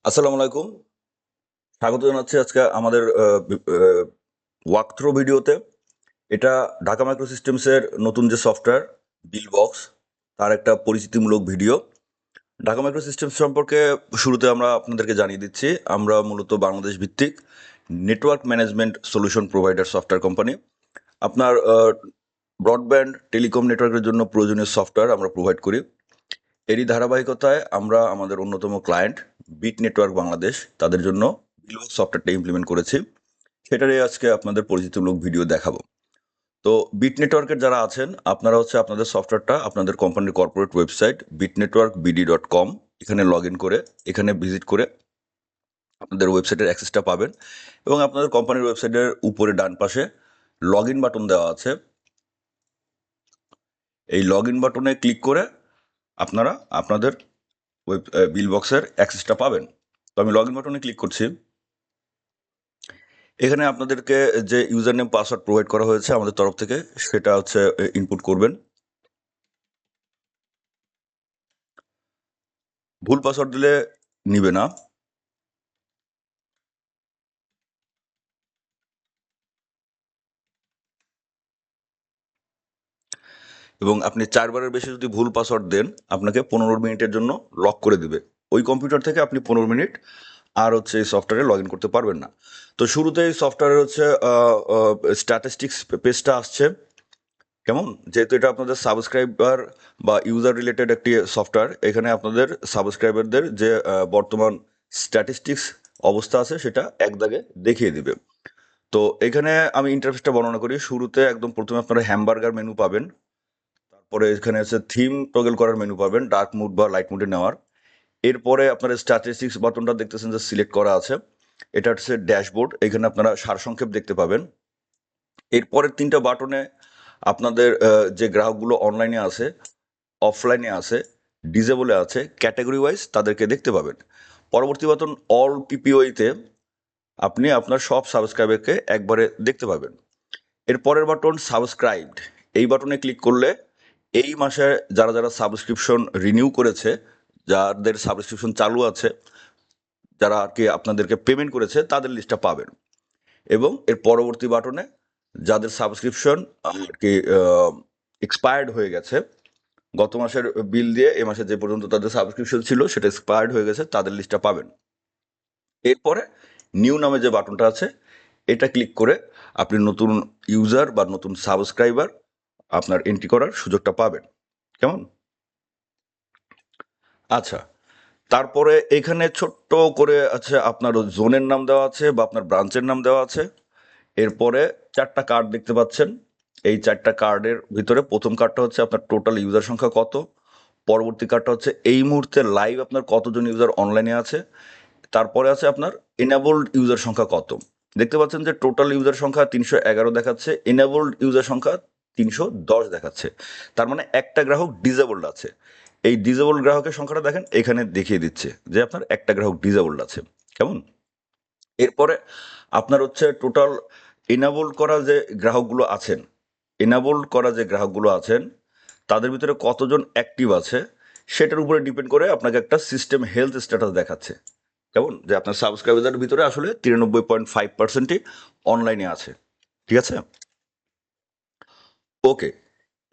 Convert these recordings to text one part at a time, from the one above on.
আসসালামু আলাইকুম। স্বাগত জানাচ্ছি আজকে আমাদের ওয়াক থ্রু ভিডিওতে। এটা ঢাকা মাইক্রো সিস্টেমসের নতুন যে সফটওয়্যার বিল বক্স, তার একটা পরিচিতিমূলক ভিডিও। ঢাকা মাইক্রো সিস্টেমস সম্পর্কে শুরুতে আমরা আপনাদেরকে জানিয়ে দিচ্ছি, আমরা মূলত বাংলাদেশ ভিত্তিক network management solution provider software company. আপনার ব্রডব্যান্ড টেলিকম নেটওয়ার্কের জন্য প্রয়োজনীয় সফটওয়্যার আমরা প্রোভাইড করি। এরই ধারাবাহিকতায় আমরা আমাদের অন্যতম ক্লায়েন্ট বিট নেটওয়ার্ক বাংলাদেশ, তাদের জন্য বিলবক্স সফটওয়্যারটা ইমপ্লিমেন্ট করেছি। সেটারই আজকে আপনাদের পরিচিতিমূলক ভিডিও দেখাবো। তো বিট নেটওয়ার্কের যারা আছেন, আপনারা হচ্ছে আপনাদের সফটওয়্যারটা আপনাদের কোম্পানির কর্পোরেট ওয়েবসাইট bitnetworkbd.com এখানে লগ ইন করে, এখানে ভিজিট করে আপনাদের ওয়েবসাইটের অ্যাক্সেসটা পাবেন এবং আপনাদের কোম্পানির ওয়েবসাইটের উপরে ডান পাশে লগ ইন বাটন দেওয়া আছে। এই লগ ইন বাটনে ক্লিক করে আপনারা আপনাদের বিল বক্সের অ্যাক্সেসটা পাবেন। তো আমি লগ ইন বাটনে ক্লিক করছি। এখানে আপনাদেরকে যে ইউজার নেম পাসওয়ার্ড প্রোভাইড করা হয়েছে আমাদের তরফ থেকে, সেটা হচ্ছে ইনপুট করবেন। ভুল পাসওয়ার্ড দিলে নিবে না। এবং আপনি 4 বারের বেশি যদি ভুল পাসওয়ার্ড দেন, আপনাকে 15 মিনিটের জন্য লক করে দিবে। ওই কম্পিউটার থেকে আপনি 15 মিনিট আর হচ্ছে এই সফটওয়্যারে লগ ইন করতে পারবেন না। তো শুরুতে এই সফটওয়্যারের হচ্ছে স্ট্যাটিস্টিক্স পেজটা আসছে। কেমন? যেহেতু এটা আপনাদের সাবস্ক্রাইবার বা ইউজার রিলেটেড একটি সফটওয়্যার, এখানে আপনাদের সাবস্ক্রাইবারদের যে বর্তমান স্ট্যাটিস্টিক্স অবস্থা আছে সেটা এক দাগে দেখিয়ে দিবে। তো এখানে আমি ইন্টারফেসটা বর্ণনা করি। শুরুতে একদম প্রথমে আপনারা হ্যামবার্গার মেনু পাবেন। তারপরে এখানে হচ্ছে থিম টগল করার মেনু পাবেন, ডার্ক মুড বা লাইট মুডে নেওয়ার। এরপরে আপনারা স্ট্যাটিস্টিক্স বাটনটা দেখতেছেন যে সিলেক্ট করা আছে। এটা হচ্ছে ড্যাশবোর্ড, এখানে আপনারা সারসংক্ষেপ দেখতে পাবেন। এরপরের 3টা বাটনে আপনাদের যে গ্রাহকগুলো অনলাইনে আছে, অফলাইনে আছে, ডিজেবলে আছে, ক্যাটাগরি ওয়াইজ তাদেরকে দেখতে পাবেন। পরবর্তী বাটন অল পিপিওইতে আপনি আপনার সব সাবস্ক্রাইবারকে একবারে দেখতে পাবেন। এর পরের বাটন সাবস্ক্রাইবড, এই বাটনে ক্লিক করলে এই মাসে যারা যারা সাবস্ক্রিপশন রিনিউ করেছে, যাদের সাবস্ক্রিপশন চালু আছে, যারা আর কি আপনাদেরকে পেমেন্ট করেছে, তাদের লিস্টটা পাবেন। এবং এর পরবর্তী বাটনে যাদের সাবস্ক্রিপশন আর কি এক্সপায়ার্ড হয়ে গেছে, গত মাসের বিল দিয়ে এ মাসে যে পর্যন্ত তাদের সাবস্ক্রিপশন ছিল সেটা এক্সপায়ার্ড হয়ে গেছে, তাদের লিস্টটা পাবেন। এরপরে নিউ নামে যে বাটনটা আছে, এটা ক্লিক করে আপনি নতুন ইউজার বা নতুন সাবস্ক্রাইবার আপনার এন্ট্রি করার সুযোগটা পাবেন। কেমন? আচ্ছা, তারপরে এখানে ছোট্ট করে আছে আপনার জোনের নাম দেওয়া আছে বা আপনার ব্রাঞ্চের নাম দেওয়া আছে। এরপরে 4টা কার্ড দেখতে পাচ্ছেন। এই 4টা কার্ডের ভিতরে প্রথম কার্ডটা হচ্ছে আপনার টোটাল ইউজার সংখ্যা কত। পরবর্তী কার্ডটা হচ্ছে এই মুহূর্তে লাইভ আপনার কতজন ইউজার অনলাইনে আছে। তারপরে আছে আপনার এনাবলড ইউজার সংখ্যা কত। দেখতে পাচ্ছেন যে টোটাল ইউজার সংখ্যা 311 দেখাচ্ছে, এনাবলড ইউজার সংখ্যা 310 দেখাচ্ছে। তার মানে একটা গ্রাহক ডিসেবলড আছে। এই ডিসেবলড গ্রাহকের সংখ্যাটা দেখেন এখানে দেখিয়ে দিচ্ছে যে আপনার একটা গ্রাহক ডিসেবলড আছে। কেমন? এরপরে আপনার হচ্ছে টোটাল এনাবলড করা যে গ্রাহকগুলো আছেন, এনাবলড করা যে গ্রাহকগুলো আছেন তাদের ভিতরে কতজন অ্যাক্টিভ আছে সেটার উপরে ডিপেন্ড করে আপনাকে একটা সিস্টেম হেলথ স্ট্যাটাস দেখাচ্ছে। কেমন? যে আপনার সাবস্ক্রাইবারদের ভিতরে আসলে 93.5%ই অনলাইনে আছে। ঠিক আছে? ওকে।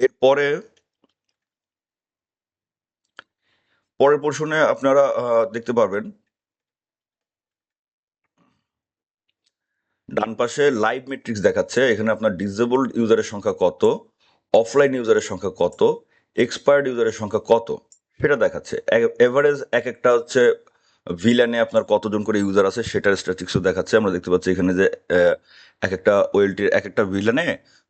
এরপরে পরের পোর্শনে আপনারা দেখতে পারবেন ডান পাশে লাইভ মেট্রিক্স দেখাচ্ছে। এখানে আপনার ডিসেবলড ইউজারের সংখ্যা কত, অফলাইন ইউজারের সংখ্যা কত, এক্সপায়ার্ড ইউজারের সংখ্যা কত সেটা দেখাচ্ছে। এভারেজ এক একটা হচ্ছে ভিল্যানে আপনার কতজন করে ইউজার আছে সেটার স্ট্যাটিস্টিক্সও দেখাচ্ছে। আমরা দেখতে পাচ্ছি এখানে যে এক একটা ওয়েলটির এক একটা ভিল্যানে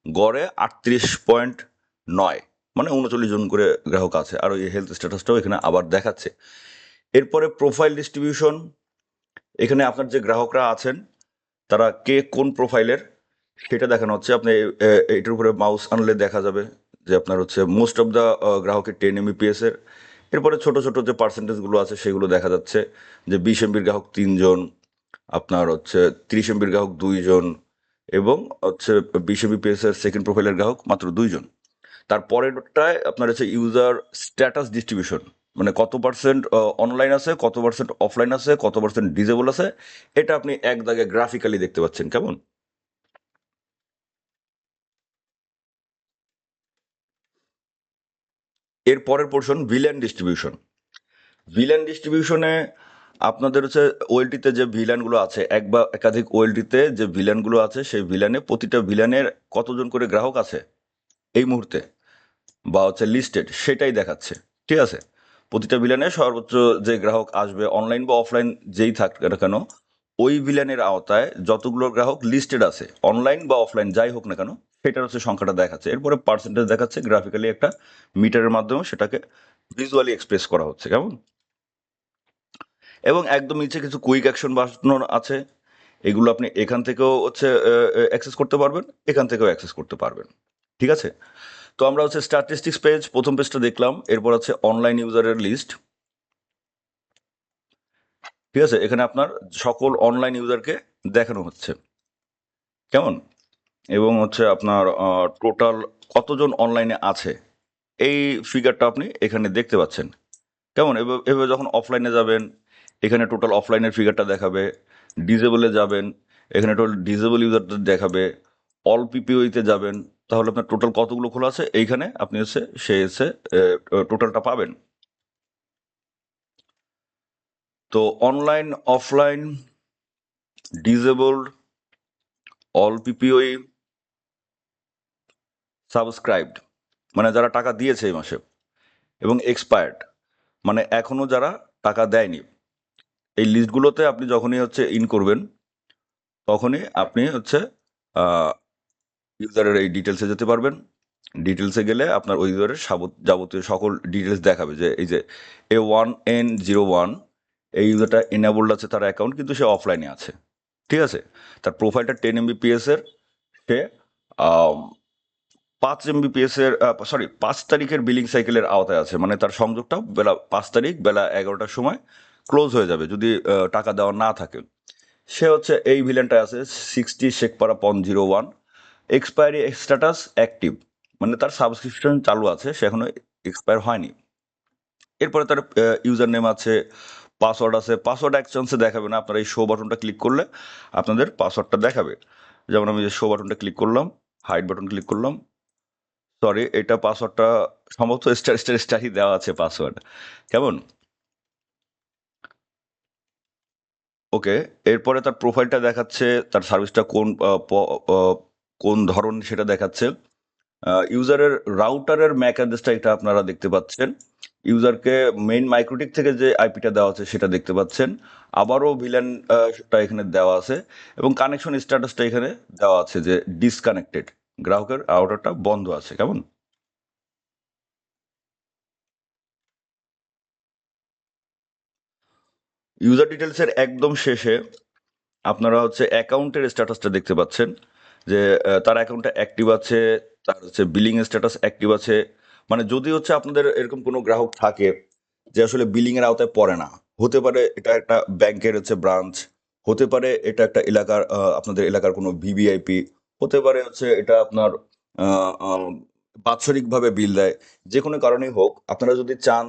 গড়ে 38.9 মানে 39 জন করে গ্রাহক আছে। আর ওই হেলথ স্ট্যাটাসটাও এখানে আবার দেখাচ্ছে। এরপরে প্রোফাইল ডিস্ট্রিবিউশন, এখানে আপনার যে গ্রাহকরা আছেন তারা কে কোন প্রোফাইলের সেটা দেখানো হচ্ছে। আপনি এটার উপরে মাউস আনলে দেখা যাবে যে আপনার হচ্ছে মোস্ট অফ দ্য গ্রাহকের 10 এমবিপিএস এর। এরপরে ছোট ছোট যে পার্সেন্টেজগুলো আছে সেগুলো দেখা যাচ্ছে যে 20 এমবির গ্রাহক 3 জন, আপনার হচ্ছে 30 এমবির গ্রাহক 2 জন এবং হচ্ছে 20 এমবিপিএস এর সেকেন্ড প্রোফাইলের গ্রাহক মাত্র 2 জন। তারপরেরটায় আপনার হচ্ছে ইউজার স্ট্যাটাস ডিস্ট্রিবিউশন। মানে কত পার্সেন্ট অনলাইন আছে, কত পার্সেন্ট অফলাইন আছে, কত পার্সেন্ট ডিজেবল আছে, এটা আপনি এক দাগে গ্রাফিক্যালি দেখতে পাচ্ছেন। কেমন? এর পরের পোর্শন ভিলেন ডিস্ট্রিবিউশন। ভিলেন ডিস্ট্রিবিউশনে আপনাদের হচ্ছে ওএলটিতে যে ভিলানগুলো আছে, এক বা একাধিক ওএলটিতে যে ভিলানগুলো আছে, সেই ভিলানে প্রতিটা ভিলানের কতজন করে গ্রাহক আছে এই মুহূর্তে বা হচ্ছে লিস্টেড, সেটাই দেখাচ্ছে। ঠিক আছে? প্রতিটা ভিলানে সর্বোচ্চ যে গ্রাহক আসবে, অনলাইন বা অফলাইন যেই থাক না কেন, ওই ভিলানের আওতায় যতগুলো গ্রাহক লিস্টেড আছে, অনলাইন বা অফলাইন যাই হোক না কেন, সেটার হচ্ছে সংখ্যাটা দেখাচ্ছে। এরপরে পার্সেন্টেজ দেখাচ্ছে গ্রাফিক্যালি একটা মিটারের মাধ্যমে, সেটাকে ভিজুয়ালি এক্সপ্রেস করা হচ্ছে। কেমন? এবং একদম নিচে কিছু কুইক অ্যাকশন বাটন আছে। এগুলো আপনি এখান থেকেও হচ্ছে অ্যাক্সেস করতে পারবেন, এখান থেকেও অ্যাক্সেস করতে পারবেন। ঠিক আছে? তো আমরা হচ্ছে স্ট্যাটিস্টিক্স পেজ, প্রথম পেজটা দেখলাম। এরপর আছে অনলাইন ইউজারের লিস্ট। ঠিক আছে? এখানে আপনার সকল অনলাইন ইউজারকে দেখানো হচ্ছে। কেমন? এবং হচ্ছে আপনার টোটাল কতজন অনলাইনে আছে, এই ফিগারটা আপনি এখানে দেখতে পাচ্ছেন। কেমন? এভাবে যখন অফলাইনে যাবেন, এখানে টোটাল অফলাইনের ফিগারটা দেখাবে। ডিজেবলে যাবেন, এখানে টোটাল ডিজেবল ইউজারদের দেখাবে। অল পিপিওইতে যাবেন, তাহলে আপনার টোটাল কতগুলো খোলা আছে এইখানে আপনি হচ্ছে সে এসে টোটালটা পাবেন। তো online, offline, disabled, all PPPoE, subscribed মানে যারা টাকা দিয়েছে এই মাসে, এবং এক্সপায়ার্ড মানে এখনো যারা টাকা দেয়নি। এই লিস্টগুলোতে আপনি যখনই হচ্ছে ইন করবেন, তখনই আপনি হচ্ছে ইউজারের এই ডিটেলসে যেতে পারবেন। ডিটেলসে গেলে আপনার ওই ইউজারের যাবতীয় সকল ডিটেলস দেখাবে, যে এই যে A1N01, এই ইউজারটা এনাবলড আছে তার অ্যাকাউন্ট, কিন্তু সে অফলাইনে আছে। ঠিক আছে? তার প্রোফাইলটা 10 MBPS এর, সে 5 MBPS এর, সরি 5 তারিখের বিলিং সাইকেলের আওতায় আছে। মানে তার সংযোগটা বেলা 5 তারিখ বেলা 11টার সময় ক্লোজ হয়ে যাবে যদি টাকা দেওয়া না থাকে। সে হচ্ছে এই ভিলেনটায় আছে 60 শেখপাড়া পন 01। এক্সপায়ারি স্ট্যাটাস অ্যাক্টিভ, মানে তার সাবস্ক্রিপশন চালু আছে, সে এখনো এক্সপায়ার হয়নি। এরপরে তার ইউজার নেম আছে, পাসওয়ার্ড আছে। পাসওয়ার্ড এক চান্সে দেখাবে না, আপনারা এই শো বাটনটা ক্লিক করলে আপনাদের পাসওয়ার্ডটা দেখাবে। যেমন আমি যে শো বাটনটা ক্লিক করলাম, হাইড বাটন ক্লিক করলাম, সরি এটা পাসওয়ার্ডটা সম্ভবত স্টার স্টার স্টারই দেওয়া আছে পাসওয়ার্ড। কেমন? ওকে। এরপরে তার প্রোফাইলটা দেখাচ্ছে, তার সার্ভিসটা কোন ধরন সেটা দেখাচ্ছে। ইউজারের রাউটারের ম্যাক অ্যাড্রেসটা এটা আপনারা দেখতে পাচ্ছেন। ইউজারকে মেইন মাইক্রোটিক থেকে যে আইপিটা দেওয়া আছে সেটা দেখতে পাচ্ছেন। আবারও ভিলেনটা এখানে দেওয়া আছে, এবং কানেকশন স্ট্যাটাসটা এখানে দেওয়া আছে যে ডিসকানেক্টেড, গ্রাহকের রাউটারটা বন্ধ আছে। কেমন? ইউজার ডিটেলসের একদম শেষে আপনারা হচ্ছে অ্যাকাউন্টের স্ট্যাটাসটা দেখতে পাচ্ছেন, যে তার অ্যাকাউন্টটা অ্যাক্টিভ আছে, তার হচ্ছে বিলিং স্ট্যাটাস অ্যাক্টিভ আছে। মানে যদি হচ্ছে আপনাদের এরকম কোনো গ্রাহক থাকে যে আসলে বিলিং এর আওতায় পড়ে না, হতে পারে এটা একটা ব্যাংকের হচ্ছে ব্রাঞ্চ, হতে পারে এটা একটা এলাকার আপনাদের এলাকার কোনো ভিভিআইপি, হতে পারে হচ্ছে এটা আপনার বাৎসরিকভাবে বিল দেয়। যে কোনো কারণেই হোক, আপনারা যদি চান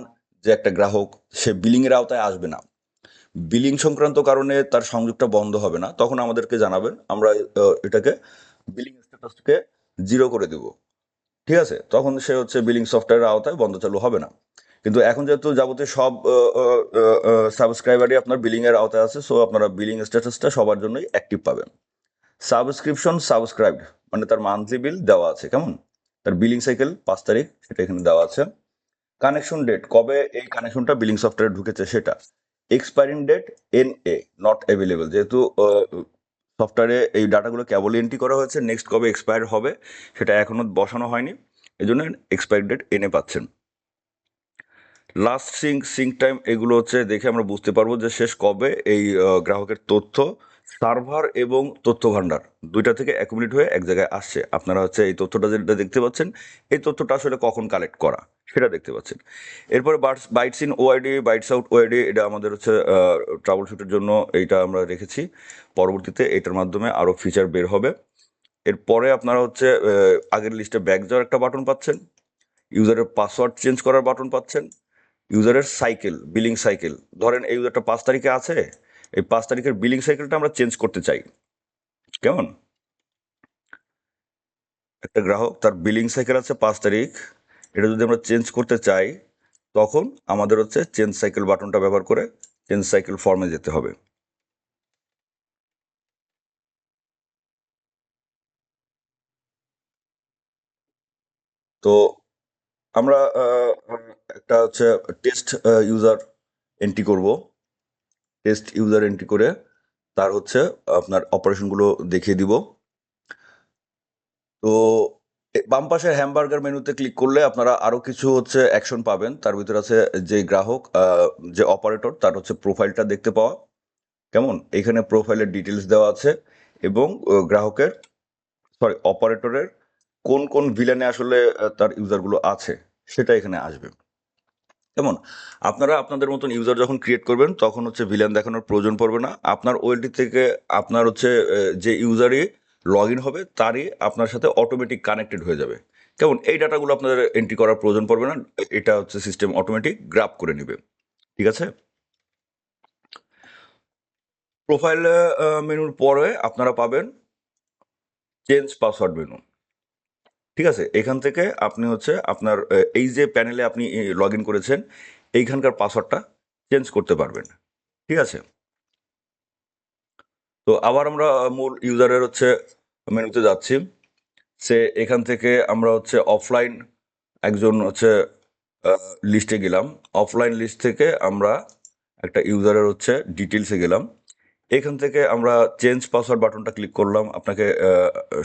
যে একটা গ্রাহক সে বিলিং এর আওতায় আসবে না, বিলিং সংক্রান্ত কারণে তার সংযোগটা বন্ধ হবে না, তখন আমাদেরকে জানাবেন। আমরা এটাকে বিলিং স্ট্যাটাসকে 0 করে দেব। ঠিক আছে? তখন সে হচ্ছে বিলিং সফটওয়্যারের আওতায় বন্ধ চালু হবে না। কিন্তু এখন যেহেতু যাবতীয় সব সাবস্ক্রাইবারই আপনার বিলিং এর আওতায় আছে, সো আপনারা বিলিং স্ট্যাটাসটা সবার জন্যই অ্যাক্টিভ পাবেন। সাবস্ক্রিপশন সাবস্ক্রাইবড মানে তার মান্থলি বিল দেওয়া আছে। কেমন? তার বিলিং সাইকেল 5 তারিখ, সেটা এখানে দেওয়া আছে। কানেকশন ডেট, কবে এই কানেকশনটা বিলিং সফটওয়্যারে ঢুকেছে সেটা। Expiring date NA, not available, যেহেতু সফটওয়্যারে এই ডাটাগুলো কেবলই এন্ট্রি করা হয়েছে, নেক্সট কবে এক্সপায়ার হবে সেটা এখনো বসানো হয়নি, এই জন্য এক্সপায়ারি ডেট NA পাচ্ছেন। লাস্ট সিঙ্ক টাইম, এগুলো হচ্ছে দেখে আমরা বুঝতে পারবো যে শেষ কবে এই গ্রাহকের তথ্য সার্ভার এবং তথ্য ভান্ডার দুইটা থেকে অ্যাকুমুলেট হয়ে এক জায়গায় আসছে। আপনারা হচ্ছে এই তথ্যটা যেটা দেখতে পাচ্ছেন, এই তথ্যটা আসলে কখন কালেক্ট করা সেটা দেখতে পাচ্ছেন। এরপরে bytes in OID, bytes out OID, এটা আমাদের হচ্ছে ট্রাবল শুটের জন্য এইটা আমরা রেখেছি। পরবর্তীতে এটার মাধ্যমে আরও ফিচার বের হবে। এরপরে আপনারা হচ্ছে আগের লিস্টে ব্যাক যাওয়ার একটা বাটন পাচ্ছেন, ইউজারের পাসওয়ার্ড চেঞ্জ করার বাটন পাচ্ছেন, ইউজারের সাইকেল, বিলিং সাইকেল। ধরেন এই ইউজারটা 5 তারিখে আছে, এই 5 তারিখের বিলিং সাইকেলটা আমরা চেঞ্জ করতে চাই। কেমন? একটা গ্রাহক তার বিলিং সাইকেল আছে 5 তারিখ, এটা যদি আমরা চেঞ্জ করতে চাই, তখন আমাদের হচ্ছে চেঞ্জ সাইকেল বাটনটা ব্যবহার করে চেঞ্জ সাইকেল ফর্মে যেতে হবে। তো আমরা একটা হচ্ছে টেস্ট ইউজার এন্ট্রি করব। টেস্ট ইউজার এন্ট্রি করে তার হচ্ছে আপনার অপারেশনগুলো দেখিয়ে দিব। তো বাম পাশের হ্যামবার্গার মেনুতে ক্লিক করলে আপনারা আরো কিছু হচ্ছে অ্যাকশন পাবেন। তার ভিতরে আছে যে গ্রাহক, যে অপারেটর, তার হচ্ছে প্রোফাইলটা দেখতে পাওয়া। কেমন? এখানে প্রোফাইলের ডিটেলস দেওয়া আছে এবং গ্রাহকের, সরি, অপারেটরের কোন কোন ভিলেনে আসলে তার ইউজারগুলো আছে সেটা এখানে আসবে। কেমন? আপনারা আপনাদের মতন ইউজার যখন ক্রিয়েট করবেন তখন হচ্ছে ভিলেন দেখানোর প্রয়োজন পড়বে না। আপনার ওএলটি থেকে আপনার হচ্ছে যে ইউজারই লগ ইন হবে তারই আপনার সাথে অটোমেটিক কানেক্টেড হয়ে যাবে। কেমন? এই ডাটাগুলো আপনাদের এন্ট্রি করার প্রয়োজন পড়বে না। এটা হচ্ছে সিস্টেম অটোমেটিক গ্রাব করে নেবে। ঠিক আছে? প্রোফাইল মেনুর পরে আপনারা পাবেন চেঞ্জ পাসওয়ার্ড মেনু। ঠিক আছে? এখান থেকে আপনি হচ্ছে আপনার এই যে প্যানেলে আপনি লগ ইন করেছেন এইখানকার পাসওয়ার্ডটা চেঞ্জ করতে পারবেন। ঠিক আছে? তো আবার আমরা মূল ইউজারের হচ্ছে মেনুতে যাচ্ছি। সে এখান থেকে আমরা হচ্ছে অফলাইন একজন হচ্ছে লিস্টে গেলাম। অফলাইন লিস্ট থেকে আমরা একটা ইউজারের হচ্ছে ডিটেলসে গেলাম। এখান থেকে আমরা চেঞ্জ পাসওয়ার্ড বাটনটা ক্লিক করলাম। আপনাকে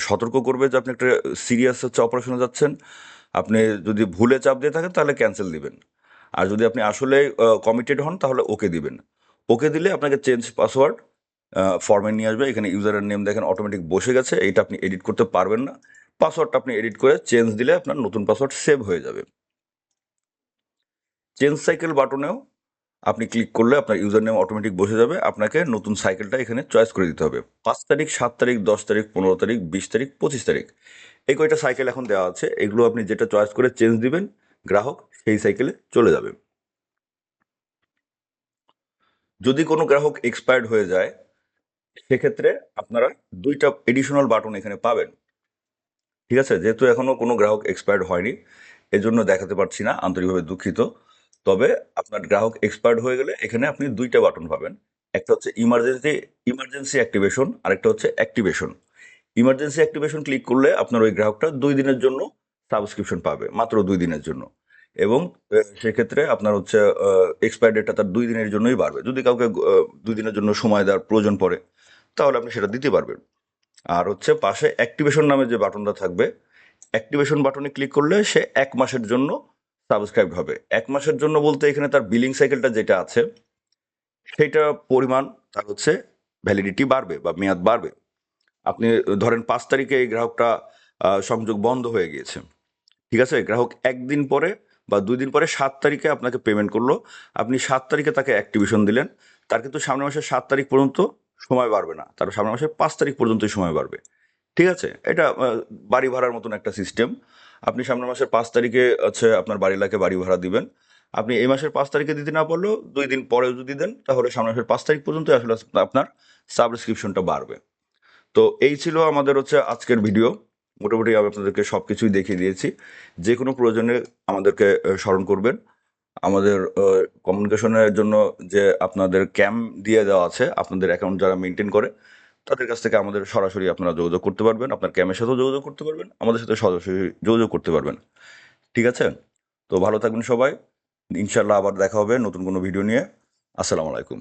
সতর্ক করবে যে আপনি একটা সিরিয়াস হচ্ছে অপারেশনে যাচ্ছেন। আপনি যদি ভুলে চাপ দিয়ে থাকেন তাহলে ক্যান্সেল দিবেন। আর যদি আপনি আসলেই কমিটেড হন তাহলে ওকে দিবেন। ওকে দিলে আপনাকে চেঞ্জ পাসওয়ার্ড ফর্মে নিয়ে আসবে। এখানে ইউজারের নেম দেখেন অটোমেটিক বসে গেছে। এইটা আপনি এডিট করতে পারবেন না। পাসওয়ার্ডটা আপনি এডিট করে চেঞ্জ দিলে আপনার নতুন পাসওয়ার্ড সেভ হয়ে যাবে। চেঞ্জ সাইকেল বাটনেও আপনি ক্লিক করলে আপনার ইউজার নেম অটোমেটিক বসে যাবে। আপনাকে নতুন সাইকেলটা এখানে চয়েস করে দিতে হবে। 5 তারিখ, 7 তারিখ, 10 তারিখ, 15 তারিখ, 20 তারিখ, 25 তারিখ। এই কয়টা সাইকেল এখন দেওয়া আছে। এগুলো আপনি যেটা চয়েস করে চেঞ্জ দিবেন, গ্রাহক সেই সাইকেলে চলে যাবে। যদি কোনো গ্রাহক এক্সপায়ার্ড হয়ে যায়, সেক্ষেত্রে আপনারা 2টা এডিশনাল বাটন এখানে পাবেন। ঠিক আছে? যেহেতু এখনো কোনো গ্রাহক এক্সপায়ার্ড হয়নি, এজন্য দেখাতে পারছি না, আন্তরিকভাবে দুঃখিত। তবে আপনার গ্রাহক এক্সপায়ার্ড হয়ে গেলে এখানে আপনি 2টা বাটন পাবেন। একটা হচ্ছে ইমার্জেন্সি অ্যাক্টিভেশন, আরেকটা হচ্ছে অ্যাক্টিভেশন। ইমার্জেন্সি অ্যাক্টিভেশন ক্লিক করলে আপনার ওই গ্রাহকটা 2 দিনের জন্য সাবস্ক্রিপশন পাবে, মাত্র 2 দিনের জন্য। এবং সেক্ষেত্রে আপনার হচ্ছে এক্সপায়ার ডেটটা তার 2 দিনের জন্যই বাড়বে। যদি কাউকে 2 দিনের জন্য সময় দেওয়ার প্রয়োজন পড়ে, তাহলে আপনি সেটা দিতে পারবেন। আর হচ্ছে পাশে অ্যাক্টিভেশন নামে যে বাটনটা থাকবে, অ্যাক্টিভেশন বাটনে ক্লিক করলে সে 1 মাসের জন্য সাবস্ক্রাইব হবে। 1 মাসের জন্য বলতে এখানে তার বিলিং সাইকেলটা যেটা আছে, সেইটা পরিমাণ তার হচ্ছে ভ্যালিডিটি বাড়বে বা মেয়াদ বাড়বে। আপনি ধরেন 5 তারিখে এই গ্রাহকটা সংযোগ বন্ধ হয়ে গিয়েছে। ঠিক আছে? গ্রাহক 1 দিন পরে বা 2 দিন পরে 7 তারিখে আপনাকে পেমেন্ট করলো। আপনি 7 তারিখে তাকে অ্যাক্টিভেশন দিলেন। তার কিন্তু সামনের মাসের 7 তারিখ পর্যন্ত সময় বাড়বে না। তার সামনের মাসের 5 তারিখ পর্যন্তই সময় বাড়বে। ঠিক আছে? এটা বাড়ি ভাড়ার মতন একটা সিস্টেম। আপনি সামনের মাসের 5 তারিখে হচ্ছে আপনার বাড়িওয়ালাকে বাড়ি ভাড়া দিবেন। আপনি এই মাসের 5 তারিখে দিতে না পারলেও 2 দিন পরেও যদি দেন, তাহলে সামনের মাসের 5 তারিখ পর্যন্তই আসলে আপনার সাবস্ক্রিপশনটা বাড়বে। তো এই ছিল আমাদের হচ্ছে আজকের ভিডিও। মোটামুটি আমি আপনাদেরকে সবকিছুই দেখিয়ে দিয়েছি। যে কোনো প্রয়োজনে আমাদেরকে স্মরণ করবেন। আমাদের কমিউনিকেশনের জন্য যে আপনাদের ক্যাম দিয়ে দেওয়া আছে, আপনাদের অ্যাকাউন্ট যারা মেইনটেইন করে, তাদের কাছ থেকে আমাদের সরাসরি আপনারা যোগাযোগ করতে পারবেন। আপনার ক্যামের সাথেও যোগাযোগ করতে পারবেন। আমাদের সাথে সরাসরি যোগাযোগ করতে পারবেন। ঠিক আছে? তো ভালো থাকবেন সবাই। ইনশাআল্লাহ আবার দেখা হবে নতুন কোনো ভিডিও নিয়ে। আসসালামু আলাইকুম।